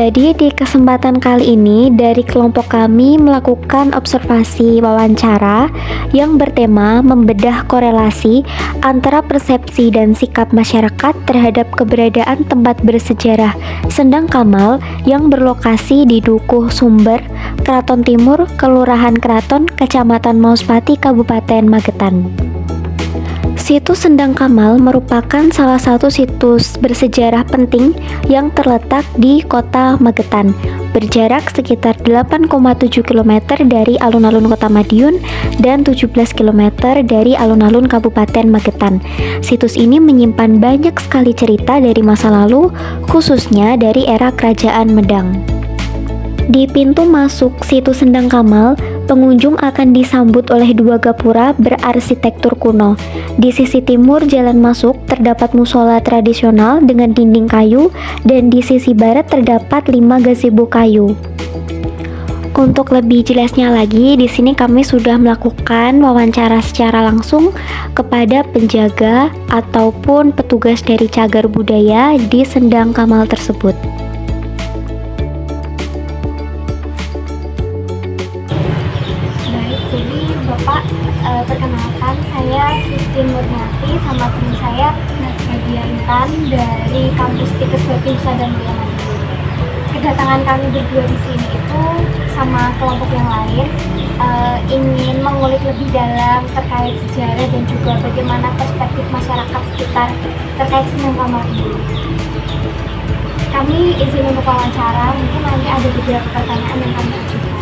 Jadi di kesempatan kali ini dari kelompok kami melakukan observasi wawancara yang bertema membedah korelasi antara persepsi dan sikap masyarakat terhadap keberadaan tempat bersejarah Sendang Kamal yang berlokasi di Dukuh Sumber, Kraton Timur, Kelurahan Kraton, Kecamatan Mauspati, Kabupaten Magetan. Situs Sendang Kamal merupakan salah satu situs bersejarah penting yang terletak di Kota Magetan, berjarak sekitar 8,7 km dari alun-alun Kota Madiun dan 17 km dari alun-alun Kabupaten Magetan. Situs ini menyimpan banyak sekali cerita dari masa lalu, khususnya dari era Kerajaan Medang. Di pintu masuk situs Sendang Kamal, pengunjung akan disambut oleh dua gapura berarsitektur kuno. Di sisi timur jalan masuk terdapat musola tradisional dengan dinding kayu, dan di sisi barat terdapat 5 gazebo kayu. Untuk lebih jelasnya lagi, di sini kami sudah melakukan wawancara secara langsung kepada penjaga ataupun petugas dari cagar budaya di Sendang Kamal tersebut. Jadi Bapak, perkenalkan, saya Sisti Murniati sama teman saya Nadia Intan dari kampus Tikes Bakti Nusa dan Mulia Madiun. Kedatangan kami berdua di sini itu sama kelompok yang lain ingin mengulik lebih dalam terkait sejarah dan juga bagaimana perspektif masyarakat sekitar terkait Sendang Kamal ini. Kami izin untuk wawancara, mungkin nanti ada beberapa pertanyaan yang kami ajukan.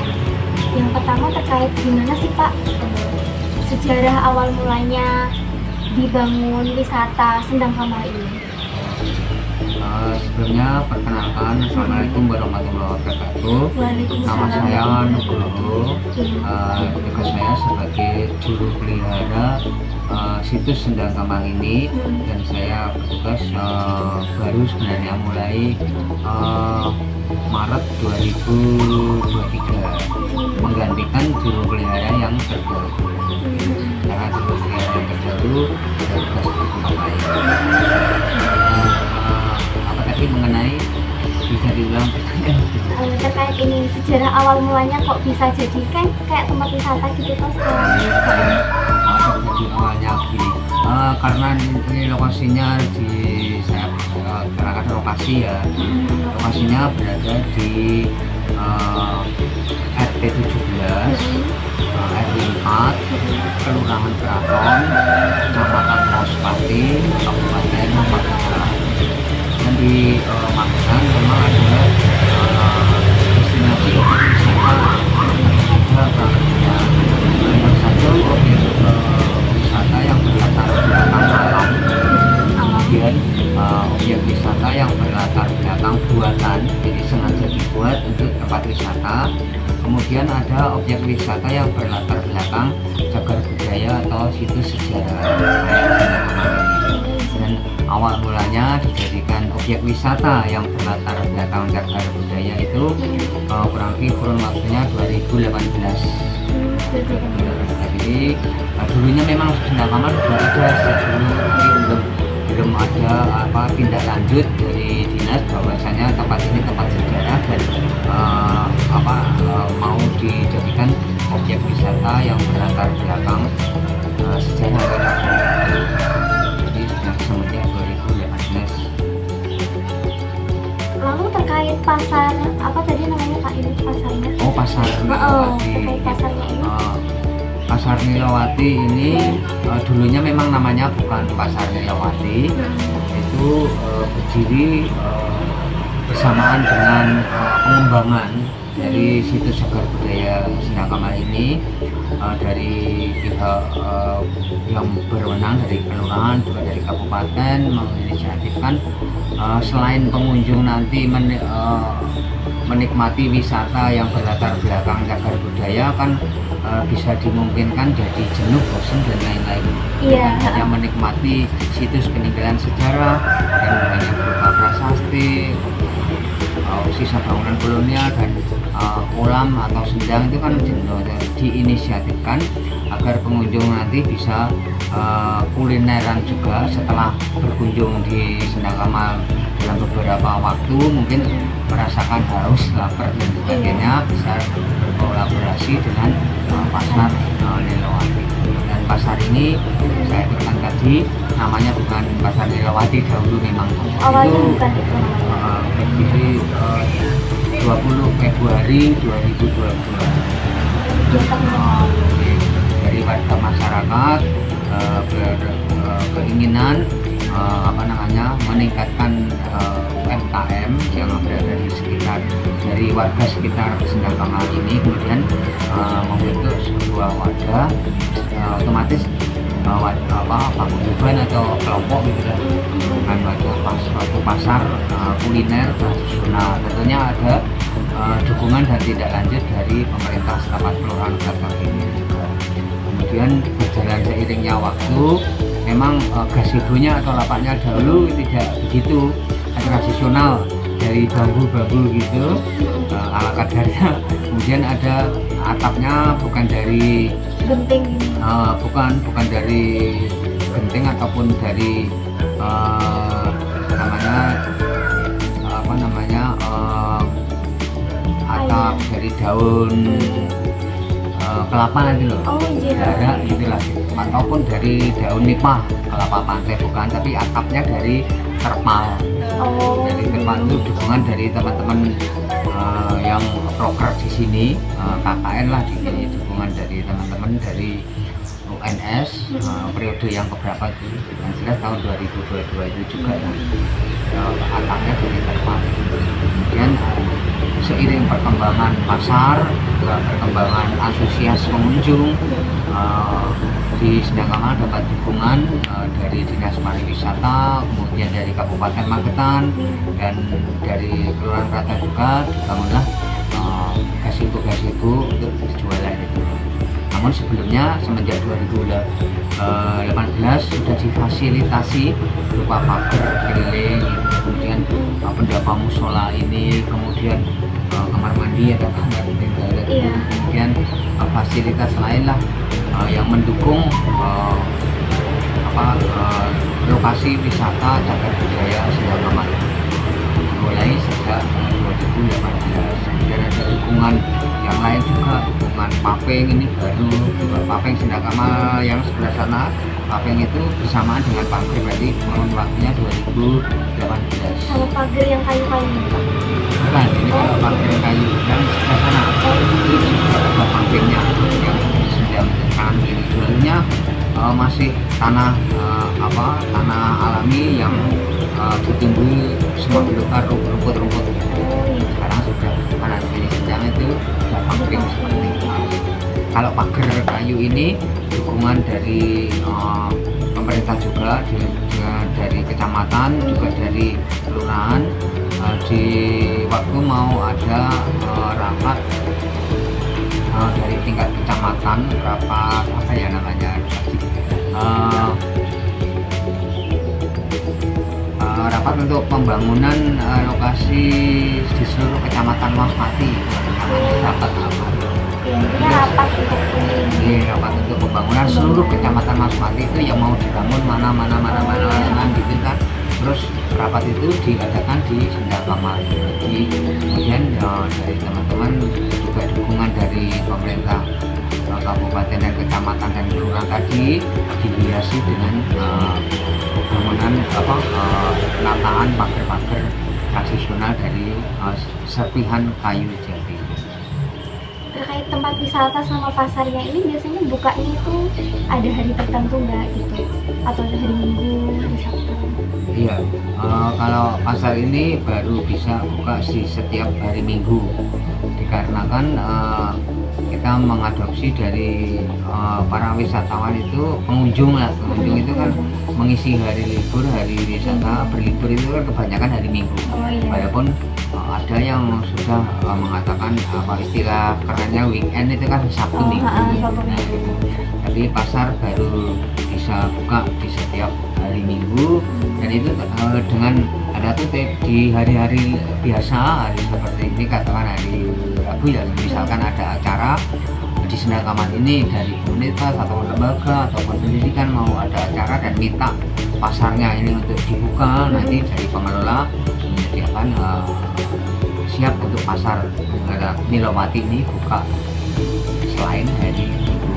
Yang pertama terkait gimana sih Pak sejarah awal mulanya dibangun wisata Sendang Kamal ini? Sebelumnya perkenalkan, Assalamualaikum warahmatullahi wabarakatuh. Nama saya Nugroho. Tugas saya sebagai juru pelihara situs Sendang Kamal ini, dan saya bertugas baru sebenarnya mulai Maret 2023 menggantikan juru pelihara yang terbaru. Karena juru pelihara yang terbaru bertugas di tempat lain. Apa tadi mengenai, bisa diulang terkait ini sejarah awal mulanya kok bisa jadi kayak tempat wisata gitu Pak sekarang? Jadi awalnya gini, karena ini lokasinya di saya terangkan lokasi ya, lokasinya berada di RT 17 RW 4 Kelurahan Kraton, Kecamatan Mauspati, Kabupaten Magetan. Dan di Magetan memang ada destinasi wisata yang satu objek wisata yang berlatar belakang alam, kemudian objek wisata yang berlatar belakang buatan, jadi sengaja dibuat untuk tempat wisata. Kemudian ada objek wisata yang berlatar belakang cagar budaya atau situs sejarah. Dan awal mulanya dijadikan objek wisata yang berlatar belakang cagar budaya itu kurun waktunya 2018. Jadi dulunya memang Sendang Kamal sudah ada sejak dulu, tapi belum ada tindak lanjut dari dinas bahwasanya tempat ini tempat sejarah dan mau dijadikan objek wisata yang berlatar belakang sejarah cagar budaya. Jadi sudah semenjak 2018. Lalu terkait pasar, apa tadi namanya Pak ini pasarnya? Oh, pasar Nilawati. Terkait pasarnya ini? Pasar Nilawati ini dulunya memang namanya bukan Pasar Nilawati. Itu berdiri bersamaan dengan pengembangan dari situs cagar budaya Sendang Kamal ini dari pihak yang berwenang dari kelurahan juga dari kabupaten menginisiatifkan selain pengunjung nanti menikmati wisata yang berlatar belakang cagar budaya kan bisa dimungkinkan jadi jenuh, bosan dan lain-lain. Iya. Hanya menikmati situs peninggalan sejarah dan banyak berupa prasasti, sisa bangunan kolonial dan kolam atau sendang itu kan diinisiatifkan agar pengunjung nanti bisa kulineran juga setelah berkunjung di Sendang Kamal dalam beberapa waktu mungkin merasakan haus, lapar dan sebagainya bisa berkolaborasi dengan pasar Lilowati. Dan pasar ini saya katakan tadi namanya bukan pasar Lilowati, dahulu memang Awalnya itu bukan itu. berdiri 20 Februari 2022. Dari warga masyarakat berkeinginan meningkatkan UMKM yang berada di sekitar, dari warga sekitar Sendang Kamal ini, kemudian membentuk sebuah wadah, otomatis paguyuban atau kelompok gitu ya, dengan suatu pasar kuliner tradisional. Tentunya ada dukungan dan tidak lanjut dari pemerintah setempat kelurahan Gatel ini juga. Kemudian berjalan seiringnya waktu, memang gazebo-nya atau lapaknya dahulu tidak begitu tradisional, dari bambu-bambu gitu ala kadarnya. Kemudian ada atapnya bukan dari Genting. bukan dari genting ataupun dari atap dari daun kelapa gitu loh. Oh iya. Darah itulah, ataupun dari daun nipah kelapa pantai, bukan, tapi atapnya dari terpal. Oh. Dari terpal itu dukungan dari teman-teman yang proker di sini, KKN lah di sini, dukungan dari teman-teman dari UNS periode yang keberapa itu, yang jelas tahun 2022 itu juga atapnya dari terpal. Kemudian seiring perkembangan pasar, perkembangan antusias pengunjung, di Sendang Kamal dapat dukungan dari Dinas Pariwisata, kemudian dari Kabupaten Magetan dan dari Kelurahan Rata juga dibangunlah gazebo untuk berjualan itu. Namun sebelumnya semenjak 2018 sudah difasilitasi berupa pagar keliling, kemudian pendopo musola ini, kemudian kamar mandi atau kamar tinggal, kemudian fasilitas lain lah yang mendukung lokasi wisata cagar budaya Sendang Kamal mulai sejak 2018. Kemudian ada dukungan yang lain juga, dukungan paving ini baru, paving Sendang Kamal yang sebelah sana, paving itu bersamaan dengan pagar, berarti kurun waktunya 2018. Sama pagar yang kayu-kayu. Bukan, ini kalau pagar kayu yang sebelah sana itu juga ada pavingnya yang sudah kanan kiri. Dulunya masih tanah tanah alami yang ditumbuhi semua belukar rumput-rumput. Sekarang sudah kanan kiri sedang itu sudah paving seperti itu. Kalau pagar kayu ini dukungan dari pemerintah juga, dari kecamatan juga dari kelurahan. Di waktu mau ada rapat dari tingkat kecamatan, rapat rapat untuk pembangunan lokasi di seluruh kecamatan Wasmati, rapat Rapat untuk ini. rapat untuk pembangunan seluruh kecamatan Wasmati itu yang mau dibangun mana gitu kan. Terus rapat itu diadakan di Sendang Kamal. Kemudian dari teman-teman juga dukungan dari pemerintah kabupaten dan kecamatan dan kelurahan tadi dihiasi dengan bangunan penataan pagar-pagar tradisional dari serpihan kayu jati. Terkait tempat wisata sama pasarnya ini biasanya bukanya itu ada hari tertentu nggak gitu? Atau ada hari Minggu, hari Sabtu? Iya, kalau pasar ini baru bisa buka di setiap hari Minggu, dikarenakan kita mengadopsi dari para wisatawan itu pengunjung itu kan mengisi hari libur, hari wisata berlibur itu kan kebanyakan hari Minggu. Walaupun ada yang sudah mengatakan istilah kerennya weekend itu kan Sabtu Minggu. Tapi pasar baru bisa buka di setiap hari Minggu, dan itu dengan ada tutup di hari-hari biasa, hari seperti ini, katakan hari Rabu ya, misalkan ada acara di Sendang Kamal ini dari komunitas atau lembaga ataupun pendidikan mau ada acara dan minta pasarnya ini untuk dibuka, nanti dari pengelola menyediakan siap untuk pasar negara Nilowati ini buka selain hari Ibu.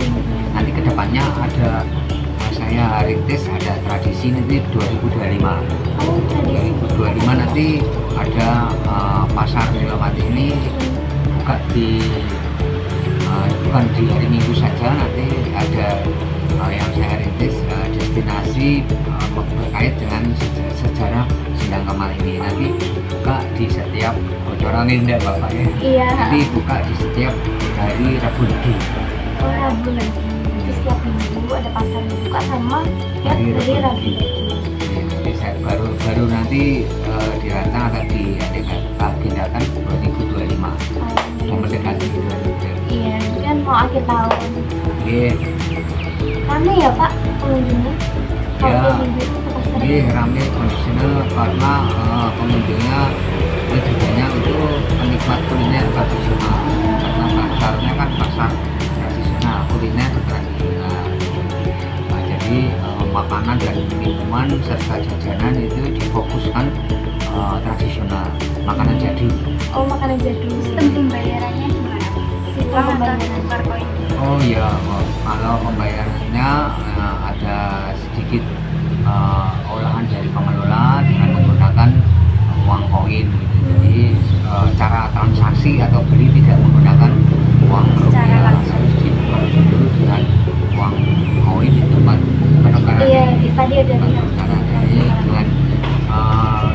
Nanti kedepannya ada saya rintis ada tradisi nanti 2025. Oh, tradisi. 2025 nanti ada pasar Nilowati ini buka di bukan di hari Minggu saja, nanti ada yang saya rintis destinasi berkait dengan sejarah Sendang Kamal ini. Nanti buka di setiap bocoran indah bapaknya. Iya. Nanti buka di setiap hari Rabu Legi. Oh, Rabu lagi. Jadi setiap minggu ada pasar yang buka sama setiap hari Rabu lagi. Jadi saya baru nanti dirancang akan diagendakan 2025. Yang mendekati 2025. Iya, ini kan mau akhir tahun. Iya. Rame ya Pak pengunjungnya? Ya. Kalau minggu itu ke pasar. Ini ramai kondisinya karena pengunjungnya lebih banyak itu penikmat kuliner tradisional, karena pasarnya kan pasar tradisional, kuliner tradisional. Nah, jadi makanan dan minuman serta jajanan itu difokuskan tradisional, makanan jadi. Oh, makanan jadul. Sistem pembayarannya gimana? Sistem pembayaran. Tukar koin. Oh ya, kalau pembayarannya ada sedikit olahan dari pengelola dengan menggunakan uang koin gitu. Jadi cara transaksi atau beli tidak menggunakan uang Secara rupiah, langsung. harus ditukar dulu dengan uang koin di tempat penukaran. Iya, tadi ada lihat. Penukaran. Jadi dengan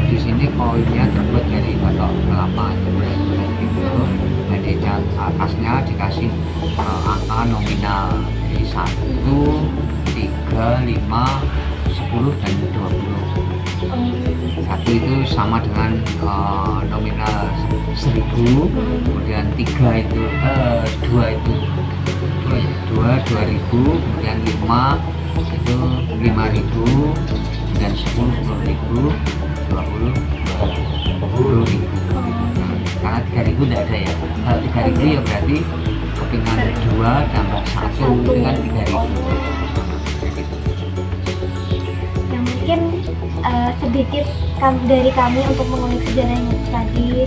di sini koinnya terbuat dari batok kelapa bulat-bulat gitu. Dan di atasnya dikasih angka nominal dari 1, 3, 5, 10 dan 20. Satu itu sama dengan nominal 1000, kemudian 3 itu 2 itu 2000, kemudian 5 itu 5000, dan 10 10.000, 20 10.000. Karena 3.000 tidak ada ya. Kalau 3.000 ya berarti kepingan 2 tambah 1 itu kan 3.000. Yang mungkin sedikit dari kami untuk mengulik sejarahnya tadi.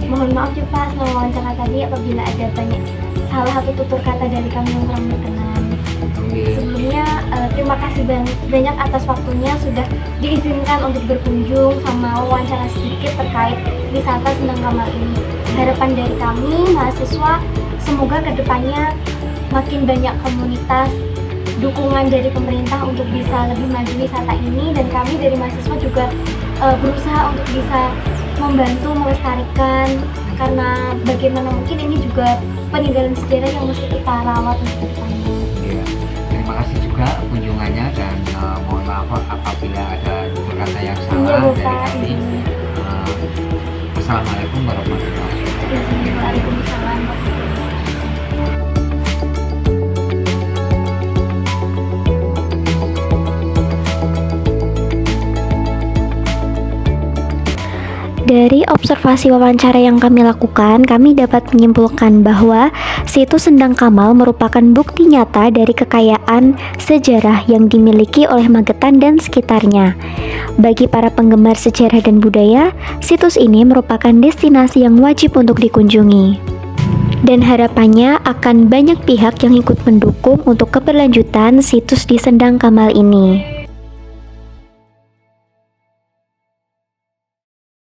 Mohon maaf ya Pak, selama wawancara tadi apabila ada banyak salah atau tutur kata dari kami yang kurang berkenan. Sebelumnya terima kasih banyak atas waktunya sudah diizinkan untuk berkunjung sama wawancara sedikit terkait wisata Sendang Kamal ini. Harapan dari kami mahasiswa semoga kedepannya makin banyak komunitas dukungan dari pemerintah untuk bisa lebih maju wisata ini, dan kami dari mahasiswa juga berusaha untuk bisa membantu melestarikan, karena bagaimana mungkin ini juga peninggalan sejarah yang mesti kita rawat untuk depannya. Iya. Terima kasih juga kunjungannya, dan mohon maaf apabila ada tutur kata yang Iya, salah dari Bapak. kami. Assalamualaikum warahmatullahi wabarakatuh. Waalaikumsalam. Dari observasi wawancara yang kami lakukan, kami dapat menyimpulkan bahwa situs Sendang Kamal merupakan bukti nyata dari kekayaan sejarah yang dimiliki oleh Magetan dan sekitarnya. Bagi para penggemar sejarah dan budaya, situs ini merupakan destinasi yang wajib untuk dikunjungi. Dan harapannya akan banyak pihak yang ikut mendukung untuk keberlanjutan situs di Sendang Kamal ini.